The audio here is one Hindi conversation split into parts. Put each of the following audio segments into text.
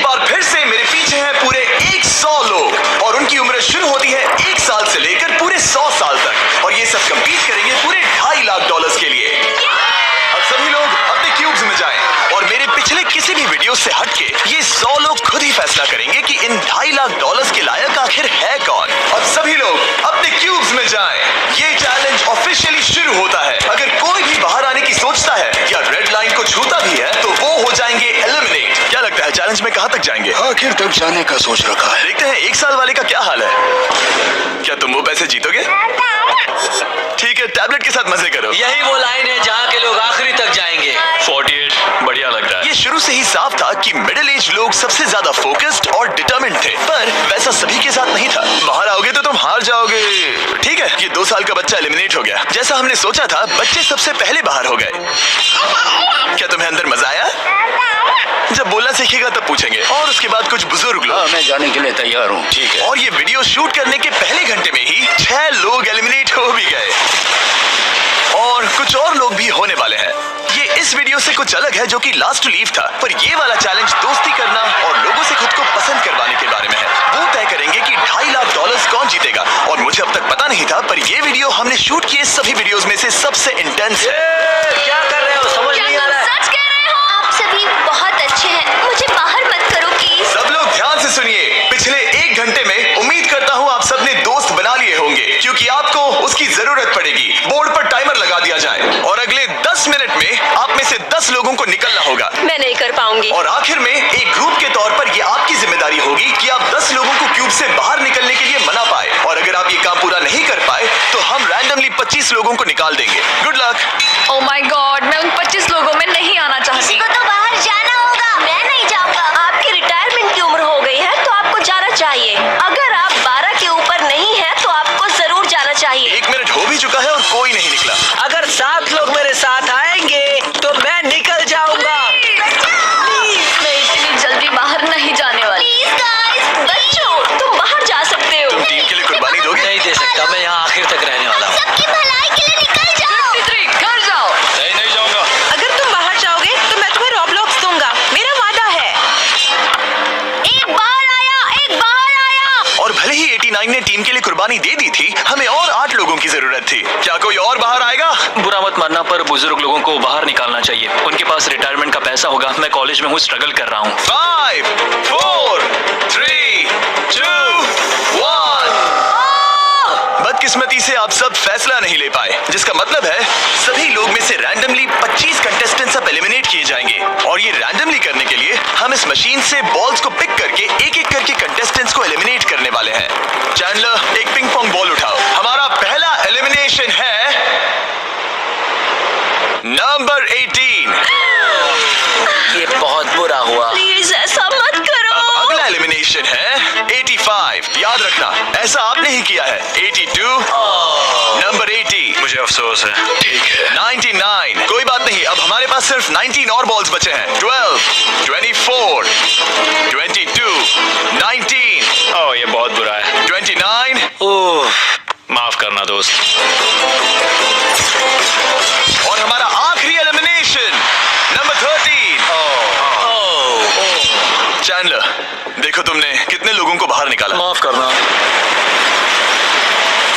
बार फिर से मेरे पीछे हैं पूरे 100 लोग और उनकी उम्र शुरू होती है 1 साल से लेकर पूरे 100 साल तक और ये सब कंपीट करेंगे पूरे $2.5 लाख के लिए। अब सभी लोग अपने क्यूब्स में जाएं और मेरे पिछले किसी भी वीडियो से हटके ये 100 लोग खुद ही फैसला करेंगे कि इन $2.5 लाख के लायक आखिर है कौन। अब सभी लोग अपने क्यूब्स में जाएं। ये चैलेंज ऑफिशियली शुरू होता है। अगर कोई भी बाहर आने की सोचता है या रेड लाइन को छूता भी है तो वो हो जाएंगे एलिमिनेट। क्या लगता है चैलेंज में कहां तक जाएंगे? आखिर तक जाने का सोच रखा है। देखते हैं 1 साल वाले का क्या हाल है। क्या तुम वो पैसे जीतोगे? ठीक है, टैबलेट के साथ मजे करो। यही वो लाइन है जहाँ के लोग आखिरी तक जाएंगे। 48 बढ़िया लग रहा है। ये शुरू से ही साफ था कि मिडिल एज लोग सबसे ज्यादा फोकस्ड और डिटरमिन्ड थे, पर वैसा सभी के साथ नहीं था। बाहर आओगे तो तुम हार जाओगे। ठीक है, ये 2 साल का बच्चा एलिमिनेट हो गया। जैसा हमने सोचा था, बच्चे सबसे पहले बाहर हो गए। क्या तुम्हें अंदर मजा आया? जब बोलना सीखेगा तब पूछेंगे। और उसके बाद कुछ बुजुर्ग लोग। मैं जाने के लिए तैयार हूँ। ठीक है। और ये वीडियो शूट करने के पहले घंटे में ही 6 लोग एलिमिनेट हो भी गए और कुछ और लोग भी होने वाले हैं। ये इस वीडियो से कुछ अलग है जो कि लास्ट टू लीव था, पर ये वाला चैलेंज दोस्ती करना और लोगों से खुद को पसंद करवाने के बारे में है। वो तय करेंगे कि $2.5 लाख कौन जीतेगा और मुझे अब तक पता नहीं था, पर ये वीडियो हमने शूट किए सभी वीडियोस में से सबसे इंटेंस है। क्या कर रहे हो? समझ नहीं आ रहा है। सच कह रहे हो? आप सभी बहुत अच्छे हैं। मुझे बाहर मत करो प्लीज। सब लोग ध्यान से सुनिए। पिछले 1 घंटे में उम्मीद करता हूँ आप सबने दोस्त बना लिए होंगे, क्योंकि आपको उसकी जरूरत पड़ेगी। बोर्ड पर टाइमर लगा दिया जाए और अगले 10 मिनट में आप में से 10 लोगों को निकलना होगा। मैं नहीं कर पाऊंगी। और आखिर में एक ग्रुप के तौर पर ये आपकी जिम्मेदारी होगी कि आप 10 लोगों को क्यूब से बाहर निकलने के लिए मना पाए। और अगर आप ये काम पूरा नहीं कर पाए तो हम रैंडमली 25 लोगों को निकाल देंगे। Good luck. Oh my God, मैं उन 25 लोगों में नहीं आना चाहती। किसी को तो बाहर जाना होगा। मैं नहीं जाऊंगा। आपकी रिटायरमेंट की उम्र हो गई है तो आपको जाना चाहिए। अगर आप 12 के ऊपर नहीं है तो आपको जरूर जाना चाहिए। 1 मिनट हो भी चुका है और कोई नहीं निकला। अगर 7 लोग मेरे साथ आएंगे तो मैं निकल जाऊंगा। मैं इतनी जल्दी बाहर नहीं जाने वाली। प्लीज गाइस, बच्चों तुम बाहर जा सकते हो। तुम टीम के लिए कुर्बानी दोगे? नहीं दे सकता, मैं यहाँ आखिर तक रहने वाला हूँ। सबकी भलाई के लिए निकल जाओ। घर जाओ। नहीं जाऊंगा। अगर तुम बाहर जाओगे तो मैं तुम्हें रॉब्लॉक्स दूंगा, मेरा वादा है। एक बाहर आया। और भले ही 89 ने टीम के लिए कुर्बानी दे दी थी, हमें और 8 लोगों की जरूरत थी। क्या कोई और बाहर आएगा? बुरा मत मानना, पर बुजुर्ग लोगों को बाहर निकालना चाहिए। उनके पास रिटायरमेंट का पैसा होगा। मैं कॉलेज में हूँ, स्ट्रगल कर रहा हूँ। 5 4 3 2 1। बदकिस्मती से आप सब फैसला नहीं ले पाए, जिसका मतलब है सभी लोग में से रैंडमली 25 कंटेस्टेंट्स अब एलिमिनेट किए जाएंगे। और ये रैंडमली करने के लिए हम इस मशीन से बॉल्स को पिक करके एक-एक करके कंटेस्टेंट्स को एलिमिनेट करने वाले हैं। चैंडलर, एक पिंग पोंग बॉल उठाओ। हमारा पहला एलिमिनेशन है नंबर 18। ये बहुत बुरा हुआ। प्लीज ऐसा मत करो। अब अगला एलिमिनेशन है 85। याद रखना, ऐसा आपने ही किया है। 82। नंबर 80। मुझे अफसोस है। ठीक है। 99। कोई बात नहीं, अब हमारे पास सिर्फ 19 और बॉल्स बचे हैं। 12 24 22 19। ओह, ये बहुत बुरा है। 29। ओह, माफ करना दोस्त। और हमारा आखिरी एलिमिनेशन नंबर 13। चैंडलर, देखो तुमने कितने लोगों को बाहर निकाला। माफ करना।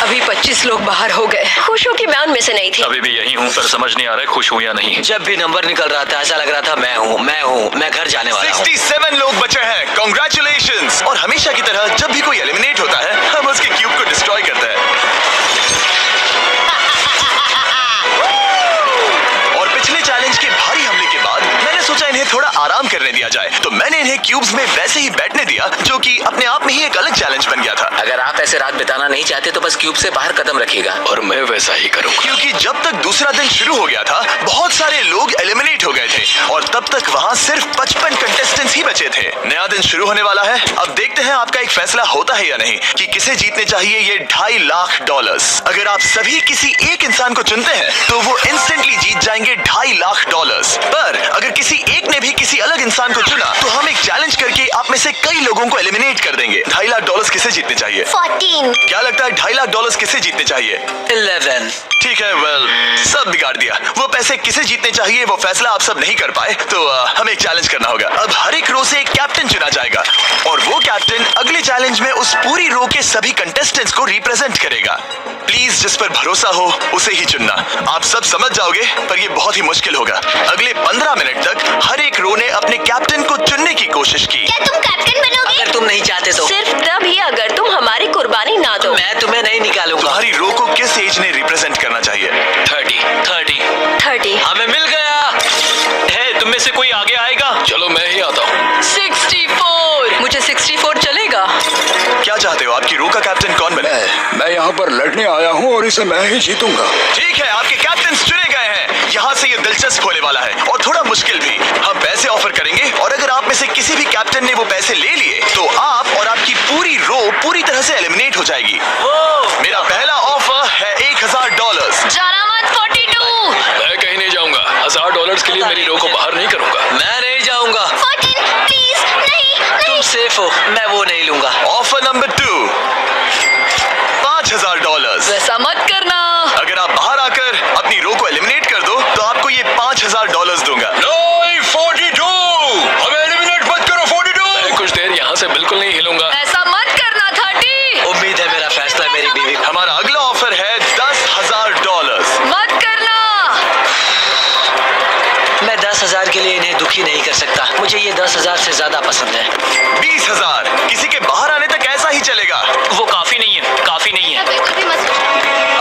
अभी 25 लोग बाहर हो गए। खुश हूँ कि मैं उनमें से नहीं थी। अभी भी यही हूँ, पर समझ नहीं आ रहा है खुश हूँ या नहीं। जब भी नंबर निकल रहा था ऐसा लग रहा था मैं घर जाने वाला हूँ। 67 लोग बचे हैं। कॉन्ग्रेचुलेशंस। और हमेशा की तरह जब भी कोई एलिमिनेट होता है, हम उसके क्यूब को डिस्ट्रॉय करते हैं। और पिछले चैलेंज के भारी हमले के बाद मैंने सोचा इन्हें थोड़ा आराम करने दिया जाए, तो मैंने इन्हें क्यूब्स में वैसे ही बैठने दिया, जो कि अपने आप में ही एक अलग चैलेंज बन गया था। अगर आप ऐसे रात बिताना नहीं चाहते तो बस क्यूब से बाहर कदम रखिएगा। और मैं वैसा ही करूँगा। क्योंकि जब तक दूसरा दिन शुरू हो गया था, बहुत सारे लोग एलिमिनेट हो गए थे और तब तक वहाँ सिर्फ 55 कंटेस्टेंट्स ही बचे थे। नया दिन शुरू होने वाला है। अब देखते हैं आपका एक फैसला होता है या नहीं कि किसे जीतने चाहिए ये $2.5 लाख। अगर आप सभी किसी एक इंसान को चुनते हैं तो वो इंस्टेंटली जीत जाएंगे $2.5 लाख। पर अगर किसी एक ने भी किसी अलग इंसान को चुना तो हम एक चैलेंज करके आप में से कई लोगों को एलिमिनेट कर देंगे। $2.5 लाख किसे जीतने चाहिए? 14। क्या लगता है $2.5 लाख किसे जीतने चाहिए? 11। ठीक है, सब बिगाड़ दिया। वो पैसे किसे जीतने चाहिए वो फैसला आप सब नहीं कर पाए, तो हमें एक चैलेंज करना होगा। अब हर एक रो से एक कैप्टन चुना जाएगा और वो कैप्टन अगले चैलेंज में उस पूरी रो के सभी कंटेस्टेंट्स को रिप्रेजेंट करेगा। प्लीज जिस पर भरोसा हो उसे ही चुनना। आप सब समझ जाओगे पर ये बहुत ही मुश्किल होगा। अगले 15 मिनट तक हर एक रो ने अपने कैप्टन को चुनने की कोशिश की। क्या तुम कैप्टन बनोगे? अगर तुम नहीं चाहते तो सिर्फ तभी अगर तुम हमारी कुर्बानी ना दो। मैं तुम्हें नहीं निकालूंगा। तुम्हारी रो को किस एज ने रिप्रेजेंट करना चाहिए? 30 हमें मिल गया। है, तुम में से कोई आगे आएगा? चलो मैं ही आता हूँ। 64। मुझे 64 चलेगा। क्या चाहते हो आपकी रो का कैप्टन कौन बने? मैं यहाँ पर लड़ने आया हूँ और इसे मैं ही जीतूंगा। ठीक है, आपके कैप्टन चुने गए हैं। यहाँ से ये दिलचस्प होने वाला है और थोड़ा मुश्किल भी। हम पैसे ऑफर करेंगे और अगर आप में से किसी भी कैप्टन ने वो पैसे ले लिए तो आप और आपकी पूरी रो पूरी तरह से एलिमिनेट हो जाएगी। मेरा पहला ऑफर है $1000। जाना मत 42। मैं कहीं नहीं जाऊंगा। $1000 के लिए मेरी रो को बाहर नहीं करूंगा। मैं नहीं जाऊंगा। 14 प्लीज नहीं। तुम सेफ हो, मैं वो नहीं लूंगा। Offer number 2, $5000। वैसा मत करना। अगर आप बाहर आकर अपनी रो को एलिमिनेट कर दो तो आपको ये $5000 दूंगा। नहीं, 42। हमें एलिमिनेट मत करो। 42। मैं कुछ देर यहाँ से बिल्कुल नहीं हिलूंगा। ऐसा मत करना 30। उम्मीद है मेरा फैसला मेरी बीवी। हमारा अगला ऑफर है $10,000। मत करना। मैं 10,000 के लिए इन्हें दुखी नहीं कर सकता। मुझे ये 10,000 से ज्यादा पसंद है। 20,000। किसी के बाहर आने तक ऐसा ही चलेगा। वो काफी नहीं है, काफी नहीं है। बिल्कुल भी मत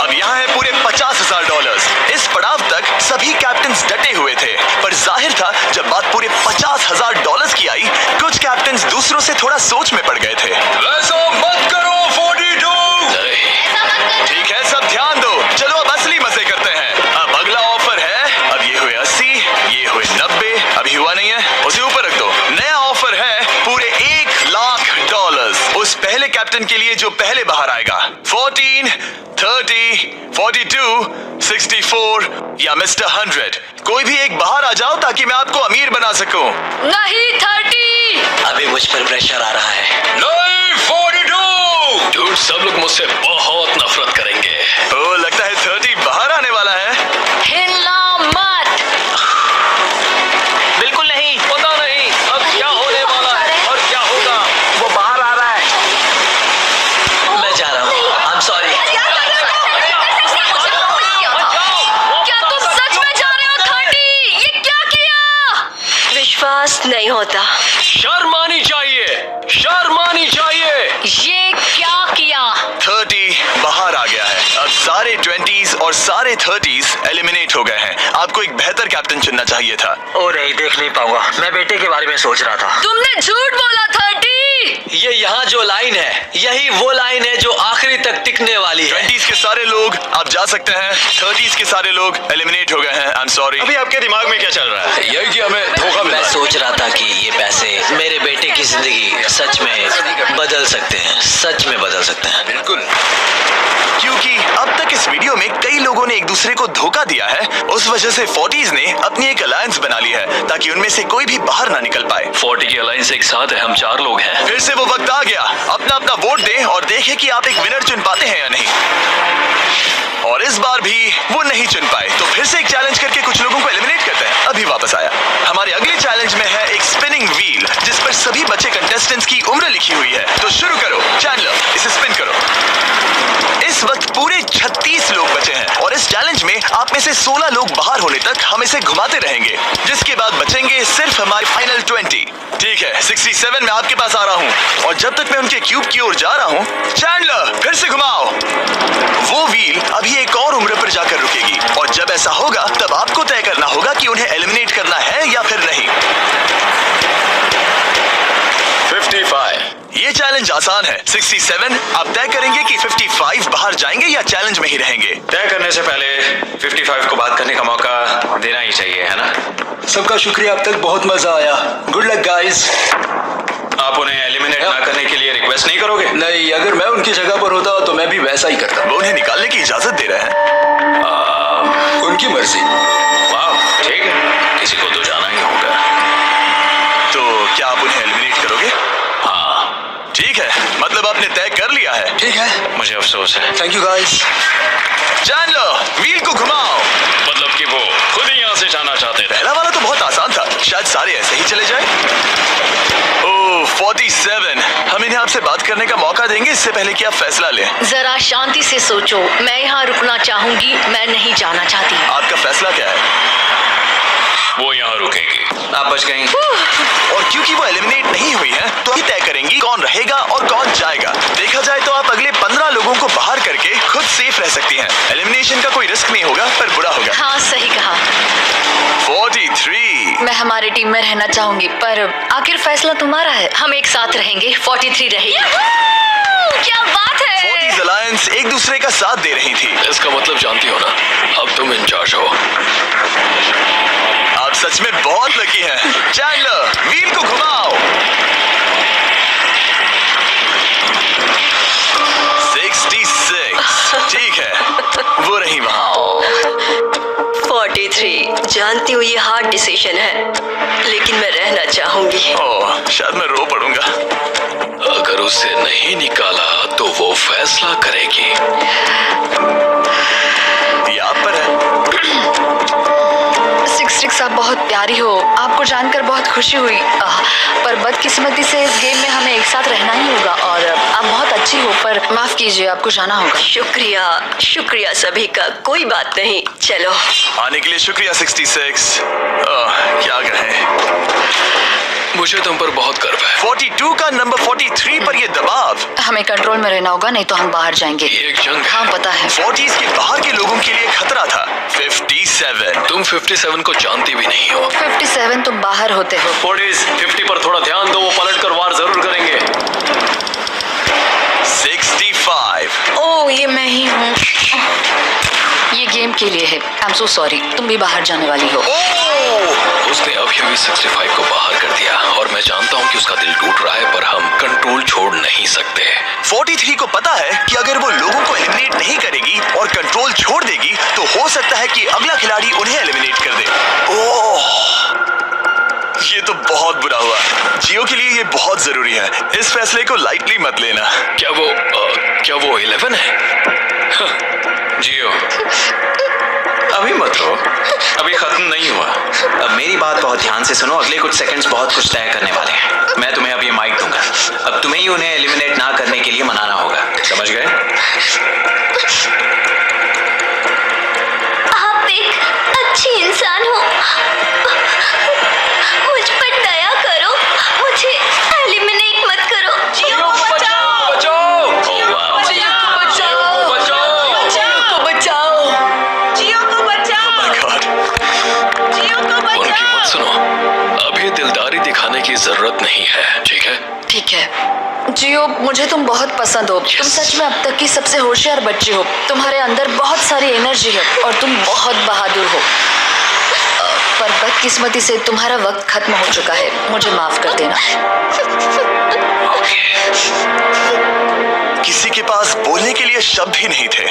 अब यहाँ है पूरे $50,000। इस पड़ाव तक सभी कैप्टन्स डटे हुए थे पर जाहिर था जब बात पूरे $50,000 की आई कुछ कैप्टन्स दूसरों से थोड़ा सोच में पड़ गए थे। ऐसा मत करो। 42। नहीं। ठीक है, सब ध्यान दो। चलो अब असली मजे करते हैं। अब अगला ऑफर है, अब ये हुए 80, ये हुए 90, अभी हुआ नहीं है, उसे ऊपर रख दो। नया ऑफर है पूरे $1,00,000 उस पहले कैप्टन के लिए जो पहले बाहर आएगा। 14, 30, 42, 64 या मिस्टर 100। कोई भी एक बाहर आ जाओ ताकि मैं आपको अमीर बना सकूं। नहीं 30। अभी मुझ पर प्रेशर आ रहा है। नहीं, 42। झूठ, सब लोग मुझसे बहुत नफरत करेंगे। ओ, लगता है 30 बाहर आने वाला है। हिलना मत। बिल्कुल नहीं, पता नहीं अब क्या होने वाला है और क्या होगा। वो बाहर आ रहा है। मैं जा रहा हूँ। I'm sorry। क्या तुम सच में जा रहे हो 30? ये क्या किया? विश्वास नहीं होता। शर्म आनी चाहिए, शर्म आनी चाहिए। ये क्या किया? 30 बाहर आ गया है। अब सारे 20s और सारे 30s एलिमिनेट हो गए हैं। आपको एक बेहतर कैप्टन चुनना चाहिए था। ओ नहीं, देख नहीं पाऊंगा। मैं बेटे के बारे में सोच रहा था। तुमने झूठ बोला 30। ये यहाँ जो लाइन है यही वो लाइन है जो आखिरी तक टिकने वाली है। 20s के सारे लोग आप जा सकते हैं, 30s के सारे लोग एलिमिनेट हो गए हैं। आई एम सॉरी। अभी आपके दिमाग में क्या चल रहा है? यही कि हमें धोखा मिला मैं है। सोच रहा था कि ये पैसे मेरे बेटे की जिंदगी सच में बदल सकते हैं। सच में बदल सकते हैं। बिल्कुल। क्योंकि अब तक इस वीडियो में कई लोगों ने एक दूसरे को धोखा दिया है, उस वजह से 40s ने अपनी एक अलायंस बना ली है ताकि उनमें से कोई भी बाहर ना निकल पाए। 40 की अलायंस एक साथ है, हम 4 लोग हैं। फिर से वो वक्त आ गया। अपना अपना वोट दें और देखें कि आप एक विनर चुन पाते हैं या नहीं। और इस बार भी वो नहीं चुन पाए तो फिर से एक चैलेंज करके कुछ लोगों को एलिमिनेट करते हैं। अभी वापस आया। हमारे अगले चैलेंज में है एक स्पिनिंग व्हील जिस पर सभी बचे कंटेस्टेंट्स की उम्र लिखी हुई है। तो शुरू करो चैंडलर, इसे स्पिन करो। इस वक्त पूरे 36 लोग बचे हैं और इस चैलेंज में आप में से 16 लोग बाहर होने तक हम इसे घुमाते रहेंगे, जिसके बाद बचेंगे सिर्फ हमारे फाइनल 20। ठीक है, 67 में आपके पास आ रहा हूं और जब तक मैं उनके क्यूब की ओर जा रहा हूं, चैंडलर फिर से घुमाओ। वो व्हील अभी एक और उम्र पर जाकर रुकेगी और जब ऐसा होगा तब आपको तय करना होगा कि उन्हें एलिमिनेट करना है या फिर नहीं। 55। ये चैलेंज आसान है। 67 आप तय करेंगे कि 55 बाहर जाएंगे या चैलेंज में ही रहेंगे। तय करने से पहले 55 को बात करने का मौका देना ही चाहिए, है ना? सबका शुक्रिया, अब तक बहुत मजा आया। Good luck guys. आप उन्हें एलिमिनेट ना करने के लिए रिक्वेस्ट नहीं करोगे? नहीं, अगर मैं उनकी जगह पर होता तो मैं भी वैसा ही करता। वो उन्हें निकालने की इजाजत दे रहे हैं। उनकी मर्जी। वाह, ठीक है, किसी को तो जाना ही होगा। तो क्या आप उन्हें एलिमिनेट करोगे? हाँ, ठीक है, मतलब आपने तय कर लिया है। ठीक है, मुझे अफसोस है। Thank you guys. Chandler wheel को घुमाओ। मतलब कि वो खुद ही यहाँ से जाना चाहते थे। पहला वाला तो बहुत आसान था, शायद सारे ऐसे ही चले जाए। ओह, 47। हम इन्हें आपसे बात करने का मौका देंगे इससे पहले कि आप फैसला लें। जरा शांति से सोचो। मैं यहाँ रुकना चाहूंगी, मैं नहीं जाना चाहती। आपका फैसला क्या है? वो यहाँ रुकेंगी। आप बच गई। और क्योंकि वो एलिमिनेट नहीं हुई है तो ही तय करेंगी कौन रहेगा और कौन जाएगा। देखा जाए तो आप अगले 15 लोगों को बाहर करके खुद सेफ रह सकती हैं। एलिमिनेशन का कोई रिस्क नहीं होगा पर बुरा होगा। हाँ सही कहा। 43। मैं हमारी टीम में रहना चाहूंगी पर आखिर फैसला तुम्हारा है। हम एक साथ रहेंगे। 43 रहेगी। क्या बात है। 40 अलायंस एक दूसरे का साथ दे रही थी। इसका मतलब जानती हो ना, अब तुम इंचार्ज हो। आप सच में बहुत लकी हैं। चैंडलर व्हील को घुमाओ। 66। ठीक है, वो रही वहाँ। 43। जानती हूँ ये हार्ड डिसीजन है, लेकिन मैं रहना चाहूंगी। ओह, शायद मैं रो पड़ूंगा। अगर उसे नहीं निकाला तो वो फैसला करेगी। ये आप पर है। 66 आप बहुत प्यारी हो। आपको जानकर बहुत खुशी हुई। पर बदकिस्मती से इस गेम में हमें एक साथ रहना ही होगा। और आप बहुत अच्छी हो पर माफ कीजिए, आपको जाना होगा। शुक्रिया, शुक्रिया सभी का। कोई बात नहीं, चलो। आने के लिए शुक्रिया 66। क्या कहें। मुझे तुम पर बहुत गर्व है। 42 का नंबर 43 पर ये दबाव। हमें कंट्रोल में रहना होगा, नहीं तो हम बाहर जाएंगे। ये एक जंग है। हाँ पता है। 40s के बाहर के लोगों के लिए खतरा था। 57। तुम 57 को जानती भी नहीं हो। 57 तुम बाहर होते हो। 40s 50 पर थोड़ा ध्यान दो, वो पलट कर वार जरूर करेंगे। 65। ओह ये मैं ही हूँ। ये गेम के लिए है। I am so sorry. तुम भी बाहर जाने वाली हो। उसने अभी भी 65 को बाहर कर दिया और मैं जानता हूँ कि उसका दिल टूट रहा है, पर हम कंट्रोल छोड़ नहीं सकते। 43 को पता है कि अगर वो लोगों को एलिमिनेट नहीं करेगी और कंट्रोल छोड़ देगी तो हो सकता है कि अगला खिलाड़ी उन्हें एलिमिनेट कर दे। ओह, ये तो बहुत बुरा हुआ। जियो के लिए ये बहुत जरूरी है। इस फैसले को लाइटली मत लेना। क्या वो 11 है? जियो, अभी मत रो, अभी खत्म नहीं हुआ। अब मेरी बात बहुत ध्यान से सुनो। अगले कुछ सेकंड्स बहुत कुछ तय करने वाले हैं। मैं तुम्हें अब ये माइक दूंगा। अब तुम्हें ही उन्हें एलिमिनेट ना करने के लिए मनाना होगा, समझ गए? आप एक अच्छी इंसान हो। मुझ पर दया करो, मुझे एलिमिनेट मत करो। जियो को बचाओ। बचाओ! जियो को बचाओ। जियो को बचाओ। My God. जियो को उनकी मत बचाओ। सुनो। अभी दिलदारी दिखाने की जरूरत नहीं है, ठीक है? ठीक है। जियो, मुझे तुम बहुत पसंद हो। तुम सच में अब तक की सबसे होशियार बच्ची हो। तुम्हारे अंदर बहुत सारी एनर्जी है और तुम बहुत बहादुर हो। पर बदकिस्मती से तुम्हारा वक्त खत्म हो चुका है। मुझे माफ कर देना। किसी के पास बोलने के लिए शब्द ही नहीं थे।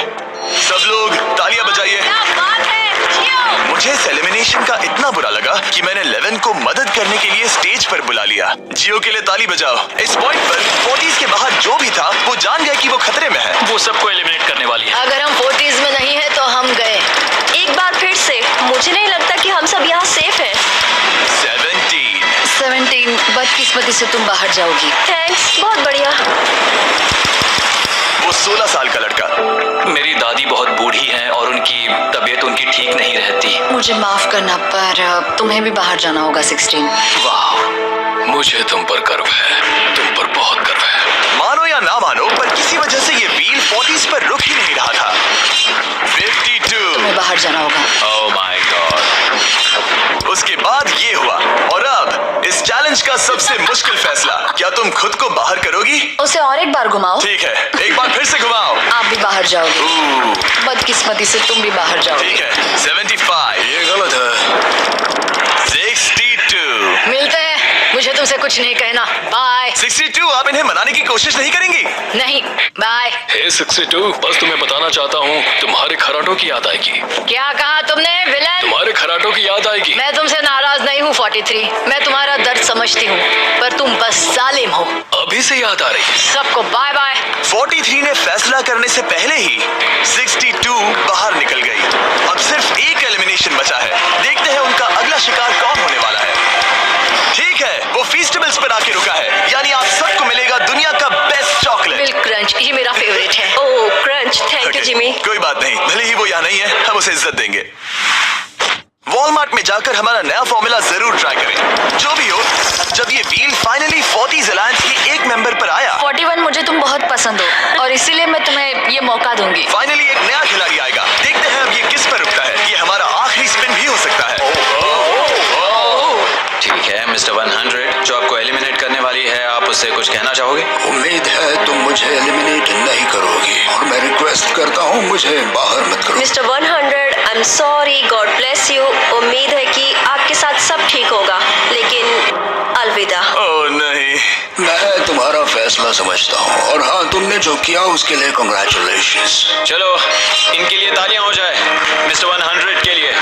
सब लोग तालियां बजाइए। क्या बात है, जियो। मुझे इस एलिमिनेशन का इतना बुरा लगा कि मैंने 11 को मदद करने के लिए स्टेज पर बुला लिया। जियो के लिए ताली बजाओ। इस पॉइंट पर 40s के बाहर जो भी था वो जान गया कि वो खतरे में है। वो सबको एलिमिनेट करने वाली है। अगर हम 40s में नहीं है तो हम गए। एक बार फिर से, मुझे नहीं लगता कि हम सब यहाँ सेफ हैं। 17। बदकिस्मती से तुम बाहर जाओगी। थैंक्स, बहुत बढ़िया। वो 16 साल का लड़का। मेरी दादी बहुत बूढ़ी हैं और उनकी तबीयत उनकी ठीक नहीं रहती। मुझे माफ करना पर तुम्हें भी बाहर जाना होगा 16। वाह, मुझे तुम पर गर्व है। तुम पर बहुत गर्व है। मानो या ना मानो पर किसी वजह से ये व्हील 40s पर रुक ही नहीं रहा था। 52। तुम्हें बाहर जाना होगा। ओह माय गॉड। उसके बाद ये हुआ और अब इस चैलेंज का सबसे मुश्किल फैसला। क्या तुम खुद को बाहर करोगी? उसे और एक बार घुमाओ। ठीक है, एक बार फिर से घुमाओ। आप भी बाहर जाओगे। Ooh, बदकिस्मती से तुम भी बाहर जाओगे। ठीक है। 75। ये गलत है। 62। मिलते हैं। मुझे तुमसे कुछ नहीं कहना। बाय। 62। आप इन्हें मनाने की कोशिश नहीं करेंगी? नहीं, बाय। हे 62, बस तुम्हें बताना चाहता हूँ, तुम्हारे खराटों की याद आएगी। क्या कहा तुमने विलन? तुम्हारे खराटों की याद आएगी। मैं तुमसे नाराज नहीं हूँ 43। मैं तुम्हारा दर्द समझती हूँ, पर तुम बस जालिम हो। अभी से याद आ रही है। सबको बाय बाय। 43 ने फैसला करने से पहले ही 62 बाहर निकल गई। अब सिर्फ एक एलिमिनेशन बचा है। देखते हैं उनका अगला शिकार कौन होने वाला है। ठीक है, वो फेस्टिवल्स पर आके रुका है, यानी आप जिमी। कोई बात नहीं, भले ही वो यहाँ नहीं है, हम उसे इज्जत देंगे। वॉलमार्ट में जाकर हमारा नया फॉर्मूला जरूर ट्राई करें। जो भी हो, जब ये व्हील फाइनली 40s अलायंस के एक मेंबर पर आया, 41 मुझे तुम बहुत पसंद हो और इसीलिए मैं तुम्हें ये मौका दूंगी। फाइनली एक नया खिलाड़ी आएगा। देखते हैं अब ये किस पर रुकता है। ये हमारा आखिरी स्पिन भी हो सकता है। ठीक है मिस्टर 100, जो आपको एलिमिनेट करने वाली है, आप उससे कुछ कहना चाहोगे? उम्मीद है तुम मुझे एलिमिनेट नहीं करोगी और मैं रिक्वेस्ट करता हूँ मुझे बाहर मत करो। Mister 100, I am sorry, God bless you. उम्मीद है कि आपके साथ सब ठीक होगा, लेकिन अलविदा। ओह नहीं। मैं तुम्हारा फैसला समझता हूँ और हाँ, तुमने जो किया उसके लिए कांग्रेचुलेशंस। चलो इनके लिए तालियां हो जाए, मिस्टर 100 के लिए।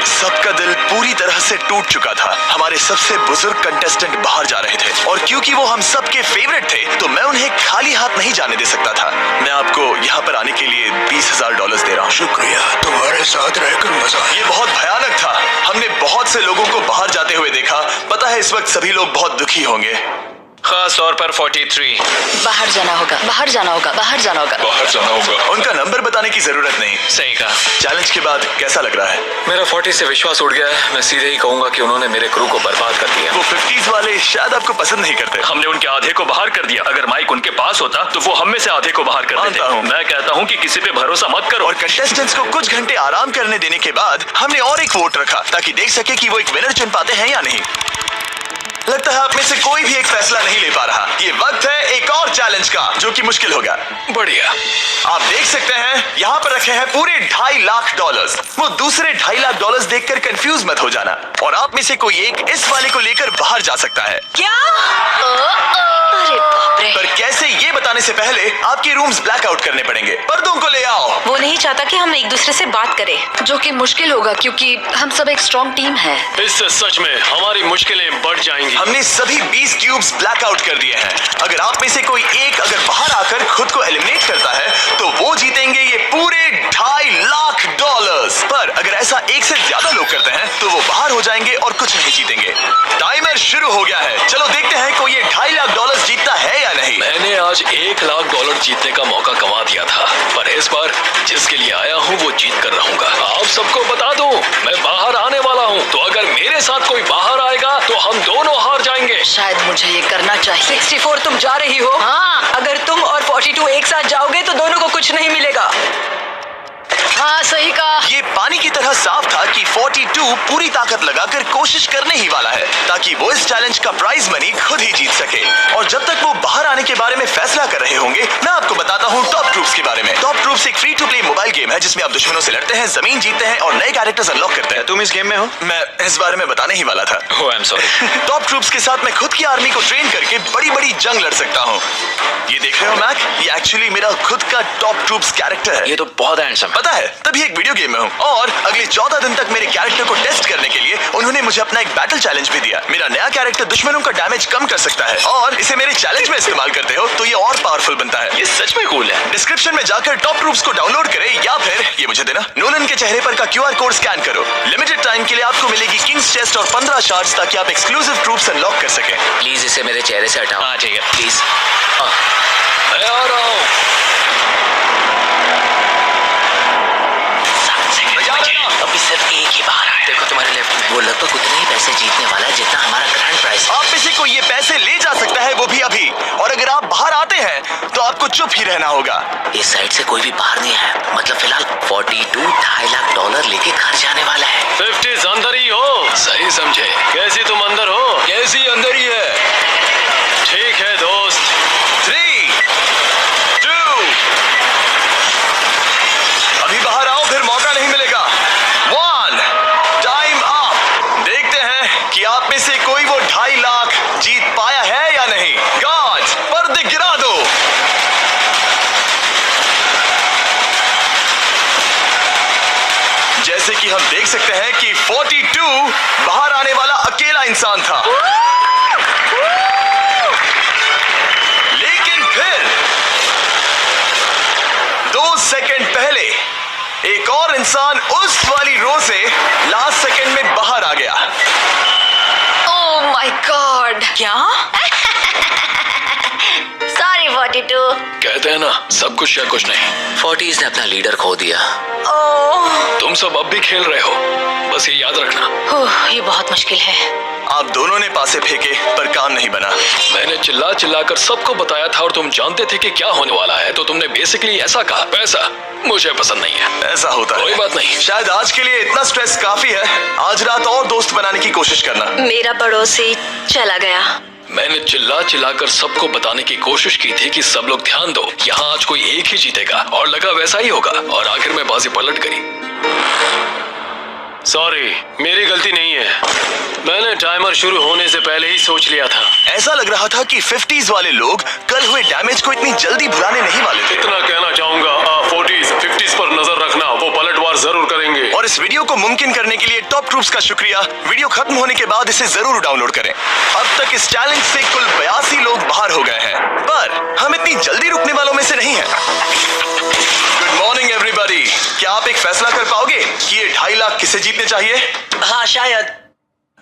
सबका दिल पूरी तरह से टूट चुका था। हमारे सबसे बुजुर्ग कंटेस्टेंट बाहर जा रहे थे और क्योंकि वो हम सबके फेवरेट थे तो मैं उन्हें खाली हाथ नहीं जाने दे सकता था। मैं आपको यहाँ पर आने के लिए $20,000 दे रहा हूँ। शुक्रिया, तुम्हारे साथ रहकर मजा आया। ये बहुत भयानक था। हमने बहुत से लोगों को बाहर जाते हुए देखा। पता है इस वक्त सभी लोग बहुत दुखी होंगे, खास तौर पर 43। बाहर जाना होगा, बाहर जाना होगा, बाहर जाना होगा। बाहर जाना होगा। उनका नंबर बताने की जरूरत नहीं। सही कहा। चैलेंज के बाद कैसा लग रहा है? मेरा 40 से विश्वास उड़ गया है। मैं सीधे ही कहूंगा कि उन्होंने मेरे क्रू को बर्बाद कर दिया। वो 50s वाले शायद आपको पसंद नहीं करते। हमने उनके आधे को बाहर कर दिया। अगर माइक उनके पास होता तो वो हम में से आधे को बाहर कर देते। मानता हूं। मैं कहता हूं कि किसी पे भरोसा मत करो। और कंटेस्टेंट्स को कुछ घंटे आराम करने देने के बाद हमने और एक वोट रखा ताकि देख सके कि वो एक विनर चुन पाते हैं या नहीं। लगता है आप में से कोई भी एक फैसला नहीं ले पा रहा। ये वक्त है एक और चैलेंज का, जो कि मुश्किल होगा। बढ़िया। आप देख सकते हैं यहाँ पर रखे हैं पूरे $2.5 लाख। वो दूसरे $2.5 लाख देखकर कंफ्यूज मत हो जाना। और आप में से कोई एक इस वाले को लेकर बाहर जा सकता है। क्या? अरे बाप रे। पर कैसे, ये बताने से पहले आपके रूम्स ब्लैकआउट करने पड़ेंगे। पर्दों को ले आओ। वो नहीं चाहता कि हम एक दूसरे से बात करें। जो कि मुश्किल होगा क्योंकि हम सब एक स्ट्रॉन्ग टीम है। इससे सच में हमारी मुश्किलें बढ़ जाएंगी। हमने सभी 20 क्यूब्स ब्लैकआउट कर दिए हैं। अगर आप में से कोई एक अगर बाहर आकर खुद को एलिमिनेट करता है तो वो जीतेंगे ये पूरे $2.5 लाख। पर अगर ऐसा एक से ज्यादा लोग करते हैं तो वो बाहर हो जाएंगे और कुछ नहीं जीतेंगे। टाइमर शुरू हो गया है। चलो देखते हैं कोई ये $2.5 लाख जीतता है या नहीं। मैंने आज $1 लाख जीतने का मौका गंवा दिया था, पर इस बार जिसके लिए आया हूँ वो जीत कर रहूंगा। आप सबको बता दूं, मैं बाहर आने वाला हूँ, तो अगर मेरे साथ कोई बाहर आएगा तो हम दोनों हार जाएंगे। शायद मुझे ये करना चाहिए। 64 तुम जा रही हो? हाँ। अगर तुम और 42 एक साथ जाओगे तो दोनों को कुछ नहीं मिलेगा। हाँ सही कहा। ये पानी की तरह साफ था कि 42 पूरी ताकत लगाकर कोशिश करने ही वाला है ताकि वो इस चैलेंज का प्राइज मनी खुद ही जीत सके। और जब तक वो बाहर आने के बारे में फैसला कर रहे होंगे, मैं आपको बताता हूँ टॉप ट्रूप्स के बारे में। टॉप ट्रूप्स एक free to play mobile game है जिसमें आप दुश्मनों से लड़ते हैं, जमीन जीतते हैं और नए कैरेक्टर्स अनलॉक करते हैं। तुम इस गेम में हो? मैं इस बारे में बताने ही वाला था। Oh I am sorry. Top troops के साथ मैं खुद की आर्मी को ट्रेन करके बड़ी बड़ी जंग लड़ सकता हूँ। ये देख रहे हो मैक, ये एक्चुअली मेरा खुद का टॉप ट्रूप्स कैरेक्टर है। ये तो बहुत हैंडसम है। पता है, तभी एक वीडियो गेम में हूँ। और अगले 14 दिन तक मेरे कैरेक्टर को टेस्ट करने के लिए उन्होंने मुझे अपना एक बैटल चैलेंज भी दिया। मेरा नया कैरेक्टर दुश्मनों का डैमेज कम कर सकता है और इसे मेरे चैलेंज में इस्तेमाल करते हो तो ये और पावरफुल बनता है। ये सच में कूल है। डिस्क्रिप्शन में जाकर टॉप ट्रूप्स को डाउनलोड करें या फिर ये मुझे देना, नोलन के चेहरे पर का QR कोड स्कैन करो। लिमिटेड टाइम के लिए आपको मिलेगी किंग्स चेस्ट और 15 शार्ड्स ताकि आप एक्सक्लूसिव ट्रूप्स अनलॉक कर सकें। प्लीज इसे मेरे चेहरे से हटाओ। हाँ ठीक है। प्लीज। मैं आ रहा हूँ। अभी सिर्फ एक ही बाहर आया। देखो तुम्हारे लेफ्ट में। वो लगभग उतने ही पैसे जीतने वाला है जितना हमारा ग्रैंड प्राइज है। आप में से कोई ये पैसे ले जा सकता है, वो भी अभी। और अगर आप बाहर आते हैं तो आपको चुप ही रहना होगा। इस साइड से कोई भी बाहर नहीं है। मतलब फिलहाल 42 $2.5 लाख लेके घर जाने वाला है। 50 अंदर ही हो। सही समझे। कैसी तुम अंदर हो? कैसी अंदर ही है। ठीक है दोस्त। 3, 2, अभी बाहर आओ, फिर मौका नहीं मिलेगा। 1, टाइम अप। देखते हैं कि आप में से कोई वो $2.5 लाख जीत पाया है या नहीं। गार्ड्स, पर्दे गिरा दो। जैसे कि हम देख सकते हैं कि 42 बाहर आने वाला अकेला इंसान था। लेकिन फिर 2 सेकंड पहले एक और इंसान उस वाली रो से लास्ट सेकंड में बाहर आ गया। ओह माय गॉड। क्या? सॉरी 42। कहते कहते हैं ना, सब कुछ या कुछ नहीं। 40s ने अपना लीडर खो दिया। तुम सब अब भी खेल रहे हो, बस ये याद रखना। ओह, ये बहुत मुश्किल है। आप दोनों ने पासे फेंके पर काम नहीं बना। मैंने चिल्ला चिल्ला कर सबको बताया था और तुम जानते थे कि क्या होने वाला है, तो तुमने बेसिकली ऐसा कहा। पैसा मुझे पसंद नहीं है। ऐसा होता है। कोई बात नहीं। शायद आज के लिए इतना स्ट्रेस काफी है। आज रात और दोस्त बनाने की कोशिश करना। मेरा पड़ोसी चला गया। मैंने चिल्ला चिल्ला कर सबको बताने की कोशिश की थी कि सब लोग ध्यान दो, यहाँ आज कोई एक ही जीतेगा, और लगा वैसा ही होगा, और आखिर में बाजी पलट गई। सॉरी, मेरी गलती नहीं है। मैंने टाइमर शुरू होने से पहले ही सोच लिया था। ऐसा लग रहा था कि 50s वाले लोग कल हुए डैमेज को इतनी जल्दी भुलाने नहीं वाले थे। इतना कहना चाहूंगा, 40s 50s पर नजर रखना, वो पलटवार जरूर करेंगे। और इस वीडियो को मुमकिन करने के लिए टॉप ट्रूप्स का शुक्रिया। वीडियो खत्म होने के बाद इसे जरूर डाउनलोड करें। अब तक इस चैलेंज से कुल 82 लोग बाहर हो गए हैं, पर हम इतनी जल्दी रुकने वालों में से नहीं हैं। Good morning everybody. क्या आप एक फैसला कर पाओगे कि ये 2.5 लाख किसे जीतने चाहिए? हाँ, शायद।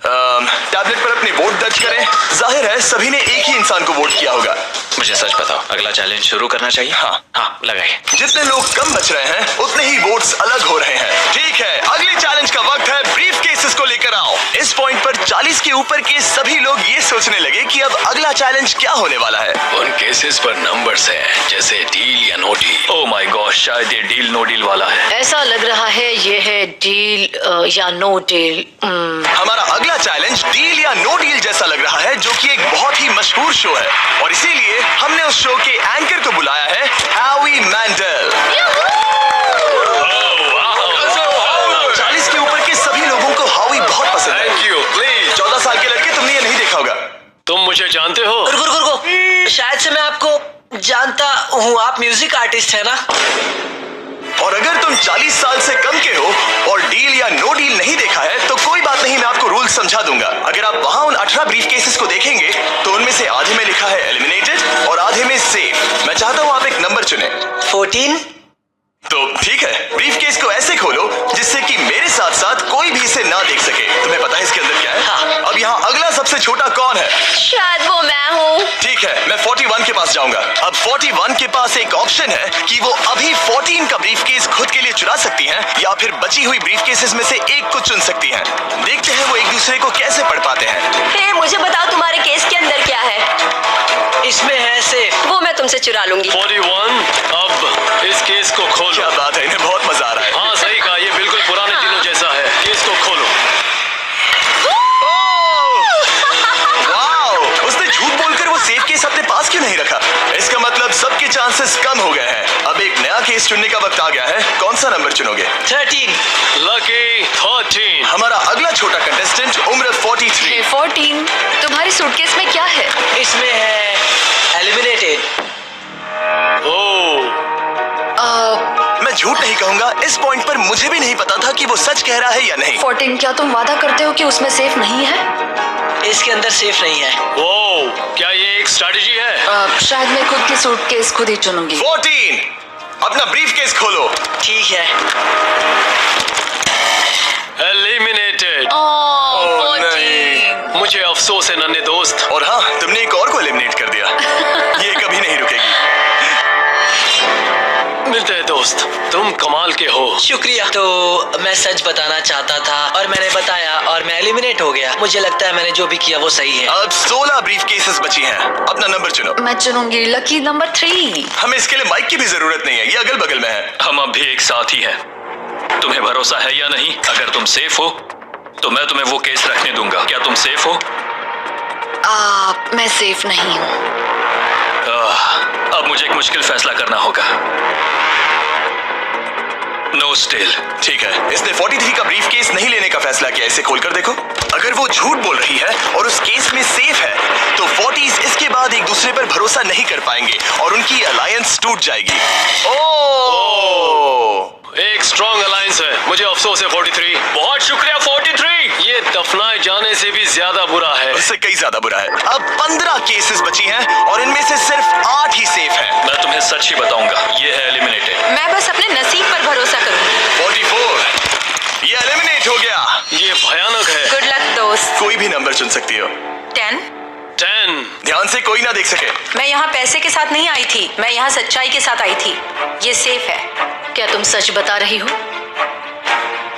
टैबलेट पर अपने वोट दर्ज करें। जाहिर है सभी ने एक ही इंसान को वोट किया होगा। मुझे सच बताओ, अगला चैलेंज शुरू करना चाहिए? हाँ, लगाइए। जितने लोग कम बच रहे हैं उतने ही वोट्स अलग हो रहे हैं। ठीक है, अगले चैलेंज का वक्त है। ब्रीफ केसेस को लेकर आओ। इस पॉइंट पर 40 के ऊपर के सभी लोग ये सोचने लगे कि अब अगला चैलेंज क्या होने वाला है। उन केसेस पर नंबर्स हैं, जैसे डील या no deal. Oh my god, शायद ये डील नो डील वाला है। ऐसा लग रहा है ये है डील या नो डील। हमारा अगला चैलेंज डील या नो डील जैसा लग रहा है, जो कि एक बहुत ही मशहूर शो है, और इसीलिए हमने उस शो के एंकर को बुलाया है, हैवी मैंडल। 40 के ऊपर के सभी लोगों को हावी बहुत पसंद है। Thank you, please. 14 साल के लड़के, तुमने ये नहीं देखा होगा। तुम मुझे जानते हो? रुको, शायद से मैं आपको जानता हूँ। आप म्यूजिक आर्टिस्ट है ना? और अगर तुम 40 साल से कम के हो और डील या नो डील नहीं देखा है तो कोई बात नहीं, मैं आपको रूल समझा दूंगा। अगर आप वहां उन 18 ब्रीफ केसेस को देखेंगे तो उनमें से आधे में लिखा है एलिमिनेटेड और आधे में सेफ। मैं चाहता हूं आप एक नंबर चुने। 14? तो ठीक है, ब्रीफ केस को ऐसे खोलो जिससे कि मेरे साथ साथ कोई भी इसे ना देख सके। तुम्हें पता है इसके अंदर क्या है? हाँ। अब यहाँ अगला सबसे छोटा कौन है? शायद वो मैं हूँ। ठीक है, मैं 41 के पास जाऊंगा। अब 41 के पास एक ऑप्शन है कि वो अभी 14 का ब्रीफ केस खुद के लिए चुरा सकती हैं या फिर बची हुई ब्रीफ केसेस में से एक को चुन सकती हैं। देखते हैं वो एक दूसरे को कैसे पढ़ पाते हैं। हे, मुझे बताओ तुम्हारे केस के अंदर क्या है? इसमें है सेफ। वो मैं तुमसे चुरा लूंगी। 41, अब इस केस को खोलो। क्या बात है, इन्हें बहुत मजा आ रहा है। हाँ, सही कहा, ये बिल्कुल पुराने दिनों जैसा है। केस को खोलो। वाओ, उसने झूठ बोलकर वो सेफ केस अपने पास क्यों नहीं रखा? इसका मतलब सबके चांसेस कम हो गए हैं। अब एक नया केस चुनने का वक्त आ गया है। कौन सा नंबर चुनोगे? 13। लकी 13। हमारा अगला छोटा कंटेस्टेंट उम्र 43। 14। तुम्हारी सूटकेस में क्या है? इसमें है एलिमिनेटेड। ओह, मैं झूठ नहीं कहूंगा, इस पॉइंट पर मुझे भी नहीं पता था कि वो सच कह रहा है या नहीं। 14, क्या तुम वादा करते हो कि उसमें सेफ नहीं है? इसके अंदर सेफ नहीं है। ओह, क्या ये एक स्ट्रैटेजी है? शायद मैं खुद की सूटकेस खुद ही चुनूंगी। 14, अपना ब्रीफ केस खोलो। ठीक है। एलिमिनेटेड। ओह, नहीं। मुझे अफसोस है नन्हे दोस्त। और हाँ, तुमने एक और को एलिमिनेट कर दिया। ये कभी नहीं रुकेगी। मिलते हैं दोस्त, तुम कमाल के हो। शुक्रिया। तो मैं सच बताना चाहता था और मैंने बताया और मैं एलिमिनेट हो गया। मुझे लगता है मैंने जो भी किया वो सही है। अब 16 ब्रीफ केसेस बची हैं। अपना नंबर चुनो। मैं चुनूंगी लकी नंबर 3। हमें इसके लिए माइक की भी जरूरत नहीं है, ये अगल बगल में है। हम अब भी एक साथ ही हैं। तुम्हें भरोसा है या नहीं? अगर तुम सेफ हो तो मैं तुम्हें वो केस रखने दूंगा। क्या तुम सेफ हो? मैं सेफ नहीं हूँ। अब मुझे एक मुश्किल फैसला करना होगा। Know still. ठीक है, इसने 43 का ब्रीफ केस नहीं लेने का फैसला किया। इसे खोलकर देखो। अगर वो झूठ बोल रही है और उस केस में सेफ है तो 40s इसके बाद एक दूसरे पर भरोसा नहीं कर पाएंगे और उनकी अलायंस टूट जाएगी। एक स्ट्रॉन्ग अलायंस है। मुझे अफसोस है 43। बहुत शुक्रिया 43। ये दफनाए जाने से भी ज्यादा बुरा है। उससे कई ज्यादा बुरा है। अब 15 केसेस बची हैं और इनमें से सिर्फ 8 ही सेफ हैं। मैं तुम्हें सच ही बताऊंगा, ये है एलिमिनेटेड। मैं बस अपने नसीब पर भरोसा करूंगी। 44, ये एलिमिनेट हो गया। ये भयानक है। गुड लक दोस्त। कोई भी नंबर चुन सकती हो। 10। 10। ध्यान से कोई ना देख सके। मैं यहाँ पैसे के साथ नहीं आई थी, मैं यहाँ सच्चाई के साथ आई थी। ये सेफ है। क्या तुम सच बता रही हो?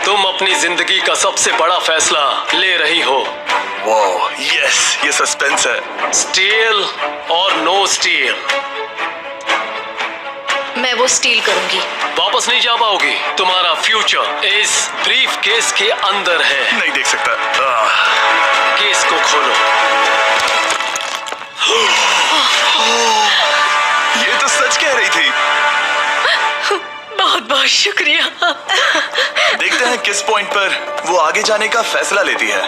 तुम अपनी जिंदगी का सबसे बड़ा फैसला ले रही हो। वाह, यस, ये सस्पेंस है। स्टील और नो स्टील। मैं वो स्टील करूंगी। वापस नहीं जा पाओगी। तुम्हारा फ्यूचर इस ब्रीफ केस के अंदर है। नहीं देख सकता। केस को खोलो। ये तो सच कह रही थी। बहुत बहुत शुक्रिया। देखते हैं किस पॉइंट पर वो आगे जाने का फैसला लेती है।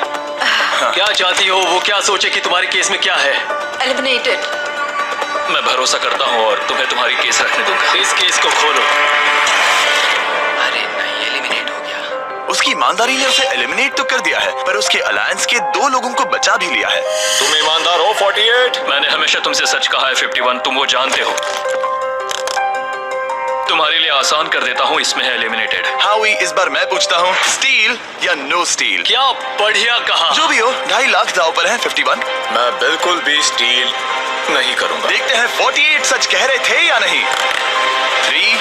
क्या चाहती हो? वो क्या सोचे कि तुम्हारे केस में क्या है? एलिमिनेटेड। मैं भरोसा करता हूँ और तुम्हें तुम्हारी केस रखने दूंगा। इस केस को खोलो। अरे नहीं, एलिमिनेट हो गया। उसकी ईमानदारी ने उसे एलिमिनेट तो कर दिया है, पर उसके अलायंस के 2 लोगों को बचा भी लिया है। तुम ईमानदार हो 48। मैंने हमेशा तुमसे सच कहा है 51, तुम वो जानते हो। तुम्हारे लिए आसान कर देता हूँ, इसमें है एलिमिनेटेड। हावी, इस बार मैं पूछता हूँ, स्टील या नो स्टील? क्या बढ़िया कहा। जो भी हो, 2.5 लाख दांव पर है 51। मैं बिल्कुल भी स्टील नहीं करूंगा। देखते हैं 48 सच कह रहे थे या नहीं। 3,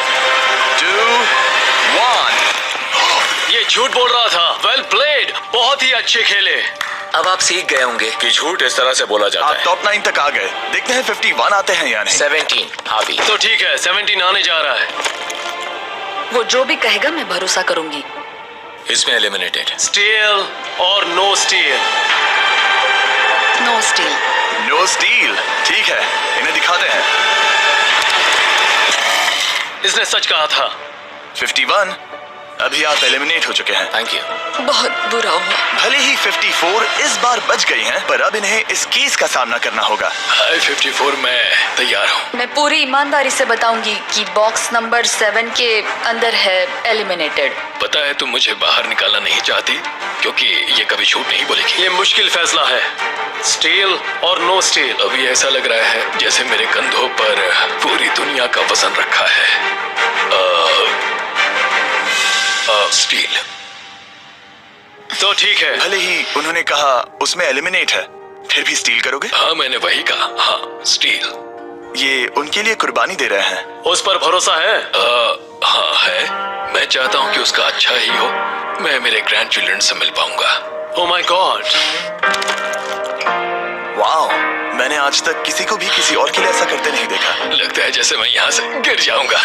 2, 1। ये झूठ बोल रहा था। वेल प्लेड, बहुत ही अच्छे खेले। अब आप सीख गए होंगे कि झूठ इस तरह से बोला जाता आप है। टॉप 9 तक आ गए। देखते हैं 51 आते हैं या नहीं। 17 हावी। तो ठीक है, 17 आने जा रहा है। वो जो भी कहेगा मैं भरोसा करूंगी। इसमें एलिमिनेटेड। स्टील और no steal. No steal. No steal, ठीक है, इन्हें दिखाते हैं। इसने सच कहा था। 51, अभी आप एलिमिनेट हो चुके हैं। Thank you. बहुत बुरा हुआ। भले ही 54 इस बार बच गई हैं, पर अब इन्हें इस केस का सामना करना होगा। हाय 54, मैं तैयार हूँ। मैं पूरी ईमानदारी से बताऊंगी कि बॉक्स नंबर 7 के अंदर है एलिमिनेटेड। पता है तुम मुझे बाहर निकालना नहीं चाहती, क्योंकि ये कभी झूठ नहीं बोलेगी। ये मुश्किल फैसला है, स्टील और नो स्टील। अभी ऐसा लग रहा है जैसे मेरे कंधों पर पूरी दुनिया का वजन रखा है। स्टील। तो ठीक है। भले ही उन्होंने कहा उसमें एलिमिनेट है, फिर भी स्टील करोगे? हाँ, मैंने वही कहा। हाँ, स्टील। ये उनके लिए कुर्बानी दे रहे हैं। उस पर भरोसा है? हाँ है। मैं चाहता हूँ कि उसका अच्छा ही हो। मैं मेरे ग्रैंड चिल्ड्रन से मिल पाऊंगा। ओह माय गॉड। वाओ, मैंने आज तक किसी को भी किसी और के लिए ऐसा करते नहीं देखा। लगता है जैसे मैं यहाँ से गिर जाऊंगा।